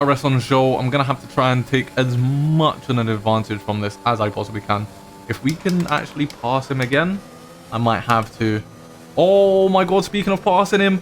rest on the show. I'm gonna have to try and take as much of an advantage from this as I possibly can. If we can actually pass him again, I might have to. Oh my god, speaking of passing him,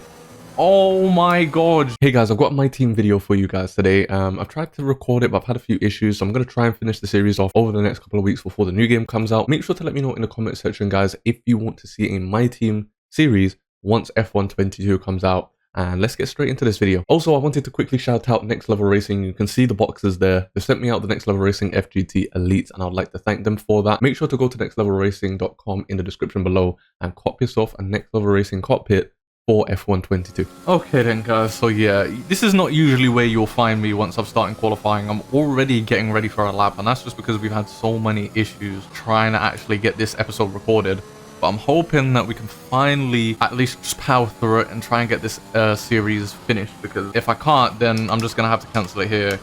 oh my god. Hey guys, I've got my team video for you guys today. I've tried to record it, but I've had a few issues, so I'm going to try and finish the series off over the next couple of weeks before the new game comes out. Make sure to let me know in the comment section, guys, if you want to see a my team series once F1 22 comes out. And let's get straight into this video. Also, I wanted to quickly shout out Next Level Racing. You can see the boxes there. They sent me out the Next Level Racing FGT Elite, and I'd like to thank them for that. Make sure to go to nextlevelracing.com in the description below and cop yourself a Next Level Racing cockpit for F1 22. Okay then guys, so yeah, this is not usually where you'll find me once I've started qualifying. I'm already getting ready for a lap, and that's just because we've had so many issues trying to actually get this episode recorded. But I'm hoping that we can finally at least just power through it and try and get this series finished, because if I can't, then I'm just gonna have to cancel it here.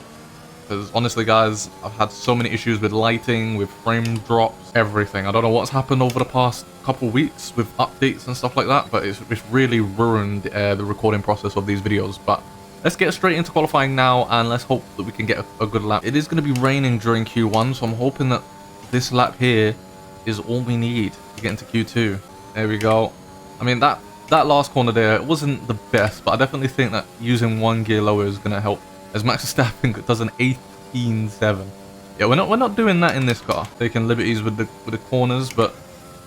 Because honestly guys, I've had so many issues with lighting, with frame drops, everything. I don't know what's happened over the past couple weeks with updates and stuff like that, but it's really ruined the recording process of these videos. But let's get straight into qualifying now, and let's hope that we can get a good lap. It is going to be raining during Q1, so I'm hoping that this lap here is all we need to get into Q2. There we go. I mean, that last corner there, it wasn't the best, but I definitely think that using one gear lower is going to help, as Max Verstappen does an 18.7. Yeah, we're not doing that in this car, taking liberties with the corners, but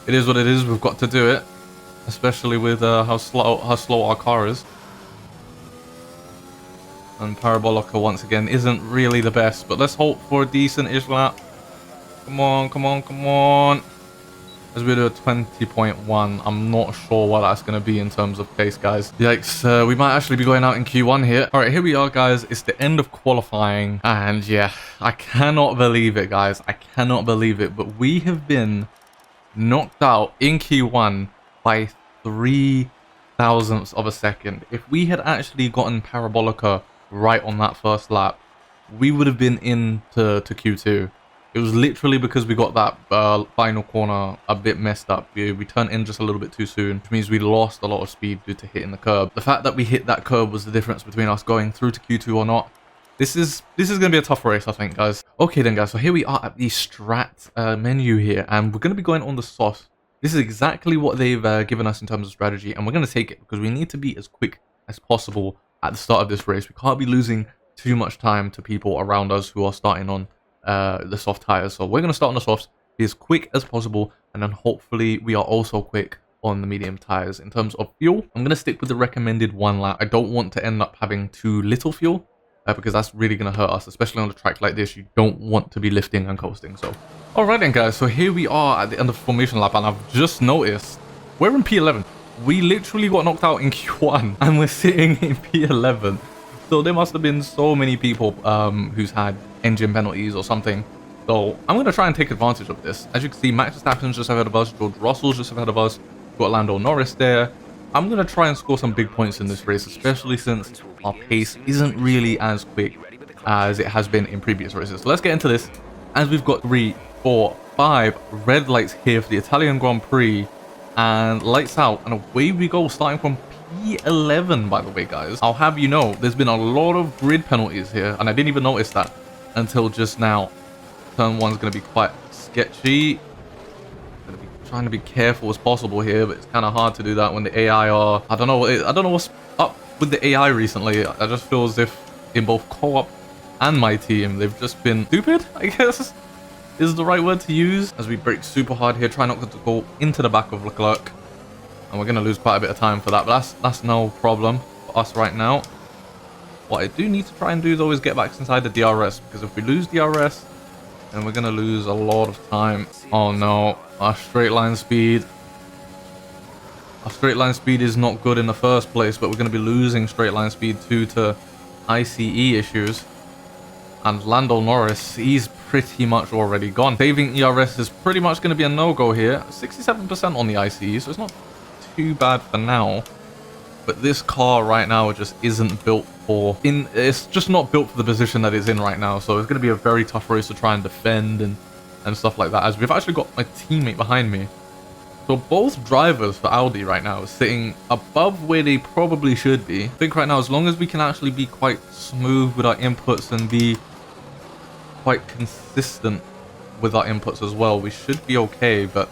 it is what it is. We've got to do it, especially with how slow our car is. And Parabolica once again isn't really the best, but let's hope for a decent-ish lap. Come on, come on, come on. As we do a 20.1, I'm not sure what that's going to be in terms of pace, guys. Yikes, we might actually be going out in Q1 here. All right, here we are, guys. It's the end of qualifying. And yeah, I cannot believe it, guys. I cannot believe it. But we have been knocked out in Q1 by 3 thousandths of a second. If we had actually gotten Parabolica right on that first lap, we would have been into Q2. It was literally because we got that final corner a bit messed up. We turned in just a little bit too soon, which means we lost a lot of speed due to hitting the curb. The fact that we hit that curb was the difference between us going through to Q2 or not. This is going to be a tough race, I think, guys. Okay then, guys. So here we are at the strat menu here, and we're going to be going on the soft. This is exactly what they've given us in terms of strategy, and we're going to take it because we need to be as quick as possible at the start of this race. We can't be losing too much time to people around us who are starting on the soft tires. So we're going to start on the softs, be as quick as possible, and then hopefully we are also quick on the medium tires. In terms of fuel, I'm going to stick with the recommended 1 lap. I don't want to end up having too little fuel, because that's really going to hurt us, especially on a track like this. You don't want to be lifting and coasting. So alright then, guys, so here we are at the end of the formation lap, and I've just noticed we're in P11. We literally got knocked out in Q1 and we're sitting in P11. So there must have been so many people who's had engine penalties or something. So I'm going to try and take advantage of this. As you can see, Max Verstappen's just ahead of us. George Russell's just ahead of us. We've got Lando Norris there. I'm going to try and score some big points in this race, especially since our pace isn't really as quick as it has been in previous races. So let's get into this. As we've got 3, 4, 5 red lights here for the Italian Grand Prix. And lights out. And away we go, starting from P11, by the way, guys. I'll have you know, there's been a lot of grid penalties here, and I didn't even notice that until just now. Turn 1's going to be quite sketchy. Going to be trying to be careful as possible here, but it's kind of hard to do that when the AI are... I don't know what's up with the AI recently. I just feel as if in both co-op and my team, they've just been stupid, I guess, is the right word to use. As we brake super hard here, try not to go into the back of Leclerc. And we're going to lose quite a bit of time for that, but that's no problem for us right now. What I do need to try and do, though, is get back inside the DRS, because if we lose DRS, then we're going to lose a lot of time. Oh no, our straight line speed. Our straight line speed is not good in the first place, but we're going to be losing straight line speed due to ICE issues. And Lando Norris, he's pretty much already gone. Saving ERS is pretty much going to be a no-go here. 67% on the ICE, so it's not too bad for now. But this car right now just isn't built for... It's just not built for the position that it's in right now. So it's going to be a very tough race to try and defend and stuff like that. As we've actually got my teammate behind me. So both drivers for Audi right now are sitting above where they probably should be. I think right now, as long as we can actually be quite smooth with our inputs and be quite consistent with our inputs as well, we should be okay. But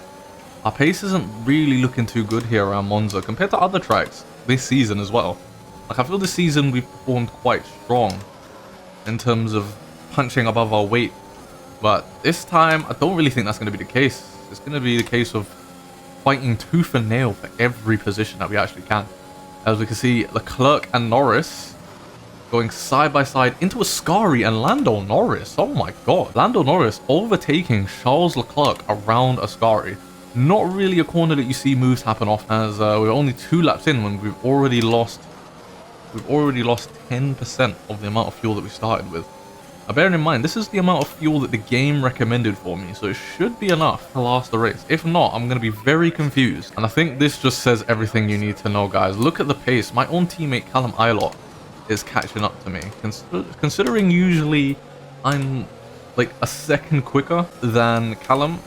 our pace isn't really looking too good here around Monza compared to other tracks this season as well. Like, I feel this season we've performed quite strong in terms of punching above our weight. But this time, I don't really think that's going to be the case. It's going to be the case of fighting tooth and nail for every position that we actually can. As we can see, Leclerc and Norris going side by side into Ascari and Lando Norris. Oh my god. Lando Norris overtaking Charles Leclerc around Ascari. Not really a corner that you see moves happen off, as we're only 2 laps in when we've already lost 10% of the amount of fuel that we started with. Now, bearing in mind, this is the amount of fuel that the game recommended for me, so it should be enough to last the race. If not, I'm going to be very confused. And I think this just says everything you need to know, guys. Look at the pace. My own teammate, Callum Ilott, is catching up to me. Considering usually I'm like a second quicker than Callum,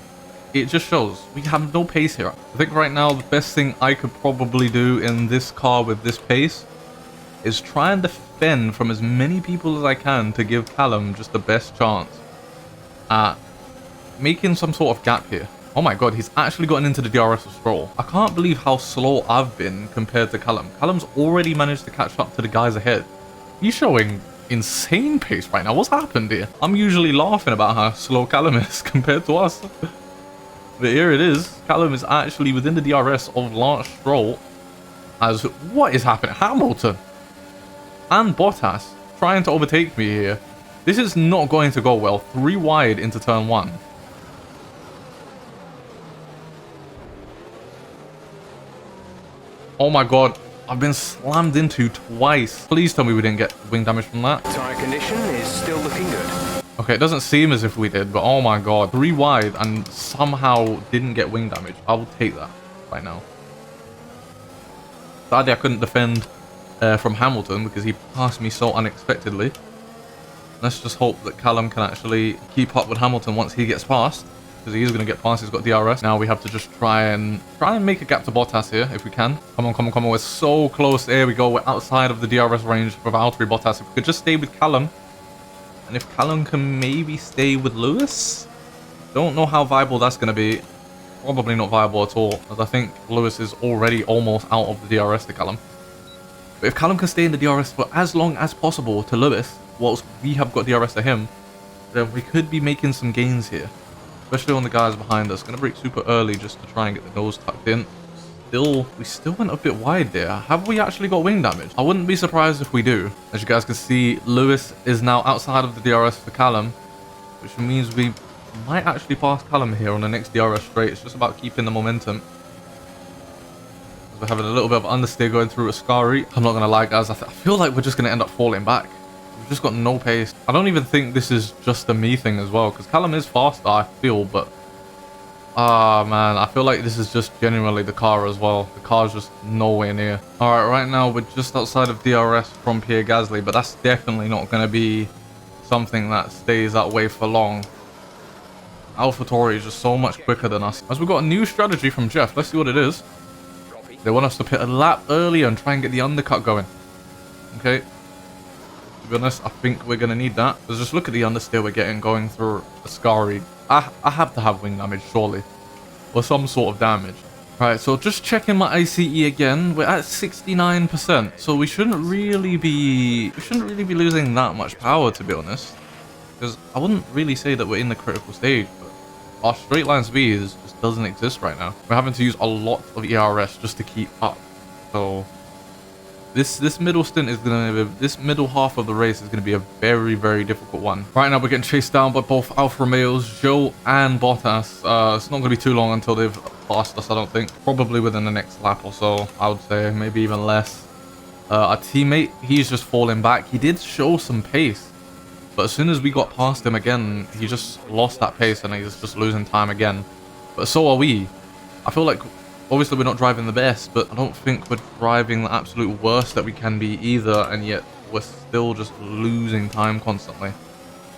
it just shows we have no pace here. I think right now the best thing I could probably do in this car with this pace is try and defend from as many people as I can to give Callum just the best chance at making some sort of gap here. Oh my god, he's actually gotten into the DRS of Stroll. I can't believe how slow I've been compared to Callum. Callum's already managed to catch up to the guys ahead. He's showing insane pace right now. What's happened here? I'm usually laughing about how slow Callum is compared to us. But here it is. Callum is actually within the DRS of Lance Stroll. As what is happening? Hamilton and Bottas trying to overtake me here. This is not going to go well. 3 wide into turn 1. Oh my god, I've been slammed into twice. Please tell me we didn't get wing damage from that. Tire condition is still looking good. Okay, it doesn't seem as if we did, but oh my god. 3 wide and somehow didn't get wing damage. I will take that right now. Sadly, I couldn't defend from Hamilton because he passed me so unexpectedly. Let's just hope that Callum can actually keep up with Hamilton once he gets past, because he is going to get past. He's got DRS. Now we have to just try and make a gap to Bottas here if we can. Come on, come on, come on. We're so close. There we go. We're outside of the DRS range for Valtteri Bottas. If we could just stay with Callum, and if Callum can maybe stay with Lewis, don't know how viable that's going to be. Probably not viable at all, as I think Lewis is already almost out of the DRS to Callum. But if Callum can stay in the DRS for as long as possible to Lewis, whilst we have got DRS to him, then we could be making some gains here. Especially on the guys behind us. Gonna brake super early just to try and get the nose tucked in. We still went a bit wide there. Have we actually got wing damage? I wouldn't be surprised if we do. As you guys can see, Lewis is now outside of the DRS for Callum, which means we might actually pass Callum here on the next DRS straight. It's just about keeping the momentum. We're having a little bit of understeer going through Ascari. I'm not gonna lie, guys. I feel like we're just gonna end up falling back. We've just got no pace. I don't even think this is just a me thing as well, because Callum is faster, I feel, but man, I feel like this is just genuinely the car as well. The car's just nowhere near. All right, right now we're just outside of DRS from Pierre Gasly, but that's definitely not gonna be something that stays that way for long. AlphaTauri is just so much quicker than us. As we've got a new strategy from Jeff. Let's see what it is. They want us to pit a lap earlier and try and get the undercut going. Okay. To be honest, I think we're going to need that. Because just look at the understeer we're getting going through Ascari. I have to have wing damage, surely. Or some sort of damage. Right, so just checking my ICE again. We're at 69%. So we shouldn't really be losing that much power, to be honest. Because I wouldn't really say that we're in the critical stage. But our straight line speed just doesn't exist right now. We're having to use a lot of ERS just to keep up. So this middle stint is gonna be, this middle half of the race is gonna be a very, very difficult one. Right now we're getting chased down by both Alfa Romeos, Joe and Bottas. It's not gonna be too long until they've passed us, I don't think. Probably within the next lap or so, I would say, maybe even less. Our teammate, he's just falling back. He did show some pace, but as soon as we got past him again, he just lost that pace and he's just losing time again. But so are we. I feel like, obviously we're not driving the best, but I don't think we're driving the absolute worst that we can be either, and yet we're still just losing time constantly.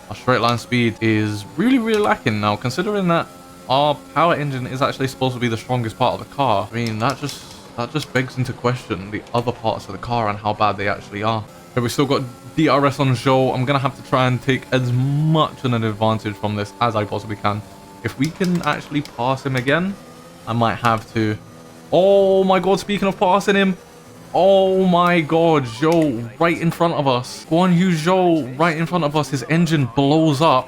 Our straight line speed is really, really lacking now, considering that our power engine is actually supposed to be the strongest part of the car. I mean, that just begs into question the other parts of the car and how bad they actually are. Okay, we still got DRS on Zhou. I'm gonna have to try and take as much of an advantage from this as I possibly can. If we can actually pass him again, I might have to. Oh my god, speaking of passing him. Oh my god, Zhou right in front of us. Guan Yu Zhou right in front of us. His engine blows up.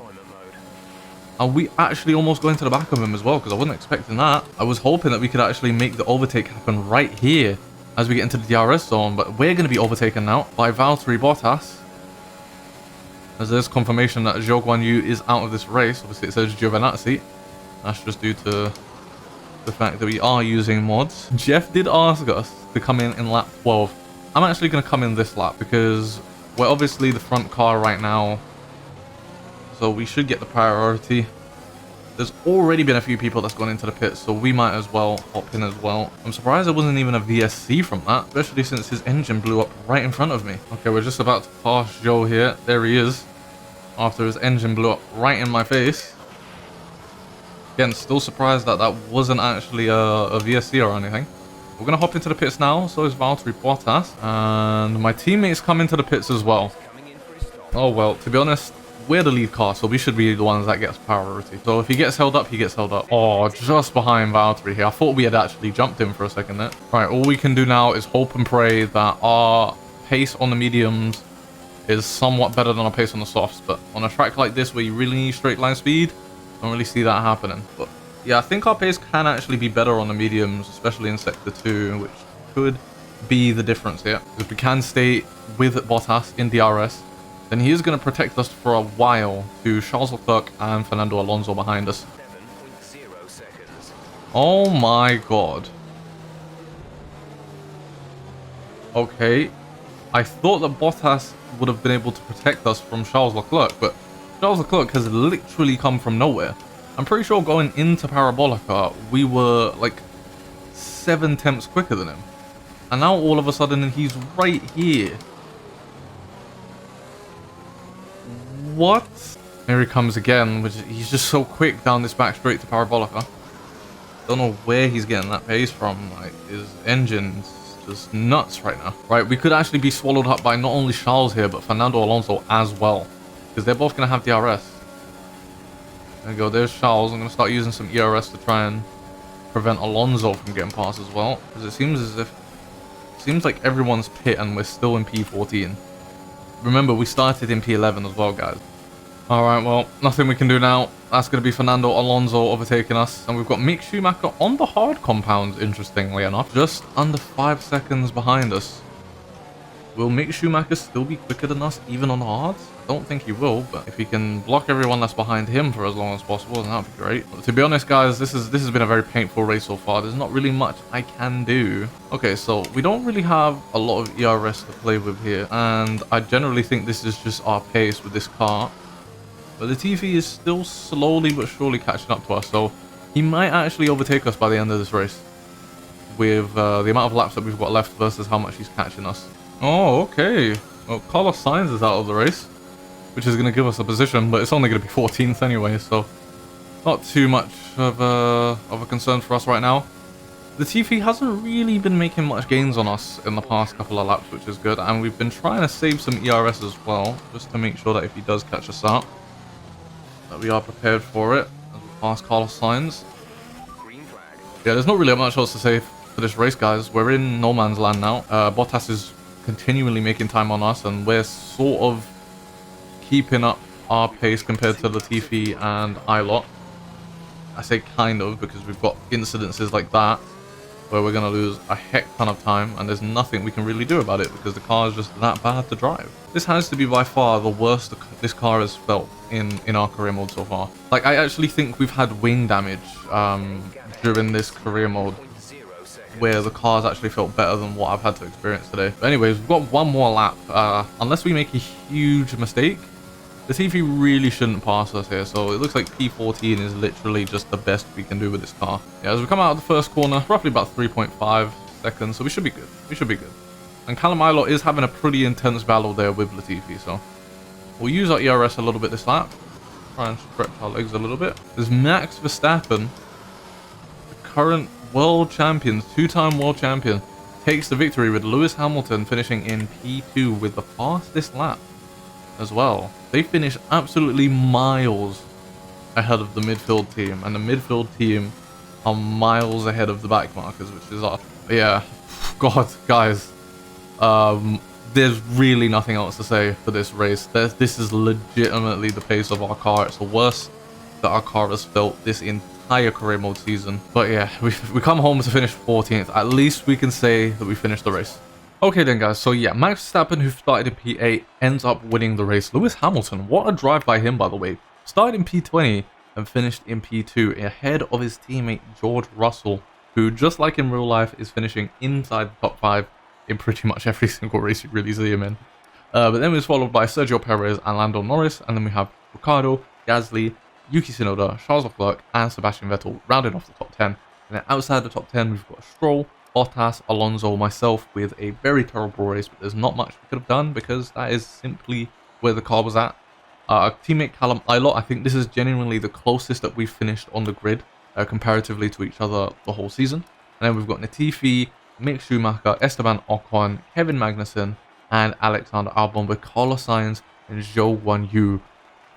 And we actually almost go into the back of him as well, because I wasn't expecting that. I was hoping that we could actually make the overtake happen right here as we get into the DRS zone, but we're going to be overtaken now by Valtteri Bottas. As there's confirmation that Zhou Guan Yu is out of this race. Obviously it says Giovinazzi. That's just due to the fact that we are using mods. Jeff did ask us to come in lap 12. I'm actually going to come in this lap because we're obviously the front car right now. So we should get the priority. There's already been a few people that's gone into the pits, so we might as well hop in as well. I'm surprised there wasn't even a VSC from that, especially since his engine blew up right in front of me. Okay, we're just about to pass Zhou here. There he is. After his engine blew up right in my face. Again, still surprised that that wasn't actually a VSC or anything. We're going to hop into the pits now. So is Valtteri Bottas. And my teammates come into the pits as well. Oh, well, to be honest, we're the lead car, so we should be the ones that gets priority. So if he gets held up, he gets held up. Oh, just behind Valtteri here. I thought we had actually jumped him for a second there. Right, all we can do now is hope and pray that our pace on the mediums is somewhat better than our pace on the softs. But on a track like this where you really need straight line speed, I don't really see that happening. But yeah, I think our pace can actually be better on the mediums, especially in sector 2, which could be the difference here. If we can stay with Bottas in DRS, then he is going to protect us for a while to Charles Leclerc and Fernando Alonso behind us. 7.0 seconds. Oh my god. Okay. I thought that Bottas would have been able to protect us from Charles Leclerc, but Charles Leclerc has literally come from nowhere. I'm pretty sure going into Parabolica, we were like 7 tenths quicker than him. And now all of a sudden he's right here. What? Here he comes again, which he's just so quick down this back straight to Parabolica. Don't know where he's getting that pace from. Like, his engine's just nuts right now. Right, we could actually be swallowed up by not only Charles here, but Fernando Alonso as well. Because they're both going to have DRS. There we go, there's Charles. I'm going to start using some ERS to try and prevent Alonso from getting past as well. Because it seems as if... It seems like everyone's pit and we're still in P14. Remember, we started in P11 as well, guys. Alright, well, nothing we can do now. That's going to be Fernando Alonso overtaking us. And we've got Mick Schumacher on the hard compounds, interestingly enough. Just under 5 seconds behind us. Will Mick Schumacher still be quicker than us, even on the hards? I don't think he will, but if he can block everyone that's behind him for as long as possible, then that would be great. But to be honest, guys, this has been a very painful race so far. There's not really much I can do. Okay, so we don't really have a lot of ERS to play with here, and I generally think this is just our pace with this car. But Latifi is still slowly but surely catching up to us, so he might actually overtake us by the end of this race with the amount of laps that we've got left versus how much he's catching us. Oh, okay. Well, Carlos Sainz is out of the race, which is going to give us a position, but it's only going to be 14th anyway, so not too much of a concern for us right now. Latifi hasn't really been making much gains on us in the past couple of laps, which is good, and we've been trying to save some ERS as well, just to make sure that if he does catch us out, that we are prepared for it as we pass Carlos Sainz. Green flag. Yeah, there's not really much else to say for this race, guys. We're in no man's land now. Bottas is continually making time on us, and we're sort of keeping up our pace compared to Latifi and Ilott. I say kind of because we've got incidences like that where we're going to lose a heck ton of time, and there's nothing we can really do about it because the car is just that bad to drive. This has to be by far the worst this car has felt in our career mode so far. Like, I actually think we've had wing damage during this career mode, where the car's actually felt better than what I've had to experience today. But anyways, we've got one more lap. Unless we make a huge mistake, the TV really shouldn't pass us here. So it looks like P14 is literally just the best we can do with this car. Yeah, as we come out of the first corner, roughly about 3.5 seconds. So we should be good. We should be good. And Callum Ilott is having a pretty intense battle there with Latifi. So we'll use our ERS a little bit this lap. try and stretch our legs a little bit. There's Max Verstappen, the current world champion, two-time world champion, takes the victory with Lewis Hamilton finishing in P2 with the fastest lap as well. They finished absolutely miles ahead of the midfield team, and the midfield team are miles ahead of the back markers, which is yeah, God, guys, there's really nothing else to say for this race. This is legitimately the pace of our car. It's the worst that our car has felt this entire career mode season. But yeah, we come home to finish 14th. At least we can say that we finished the race. Okay then, guys, so yeah, Max Verstappen, who started in P8, ends up winning the race. Lewis Hamilton, what a drive by him, by the way. Started in P20 and finished in P2 ahead of his teammate George Russell, who, just like in real life, is finishing inside the top 5 in pretty much every single race you really see him in. But then it was followed by Sergio Perez and Lando Norris, and then we have Ricciardo, Gasly, Yuki Tsunoda, Charles Leclerc, and Sebastian Vettel rounded off the top 10. And then outside the top 10, we've got Stroll, Bottas, Alonso, myself with a very terrible race, but there's not much we could have done because that is simply where the car was at. Our teammate Callum Ilott, I think this is genuinely the closest that we've finished on the grid comparatively to each other the whole season. And then we've got Latifi, Mick Schumacher, Esteban Ocon, Kevin Magnussen, and Alexander Albon, with Carlos Sainz and Zhou Guanyu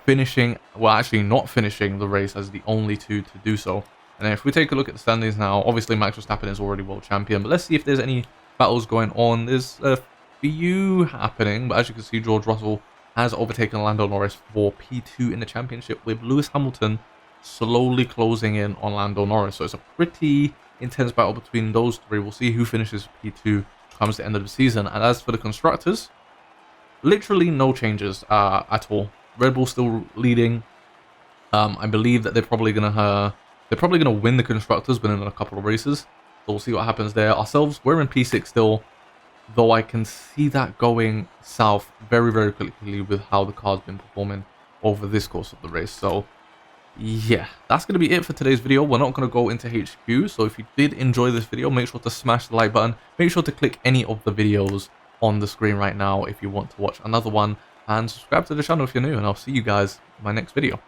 finishing, well, actually not finishing the race as the only two to do so. And then if we take a look at the standings now, obviously Max Verstappen is already world champion, but let's see if there's any battles going on. There's a few happening, but as you can see, George Russell has overtaken Lando Norris for P2 in the championship, with Lewis Hamilton slowly closing in on Lando Norris. So it's a pretty intense battle between those three. We'll see who finishes P2 comes the end of the season. And as for the constructors, literally no changes at all. Red Bull still leading. I believe that they're probably gonna win the constructors within a couple of races. So we'll see what happens there. Ourselves, we're in P6 still, though I can see that going south very, very quickly with how the car's been performing over this course of the race. So yeah, that's going to be it for today's video. We're not going to go into HQ, so if you did enjoy this video, make sure to smash the like button. Make sure to click any of the videos on the screen right now if you want to watch another one, and subscribe to the channel if you're new, and I'll see you guys in my next video.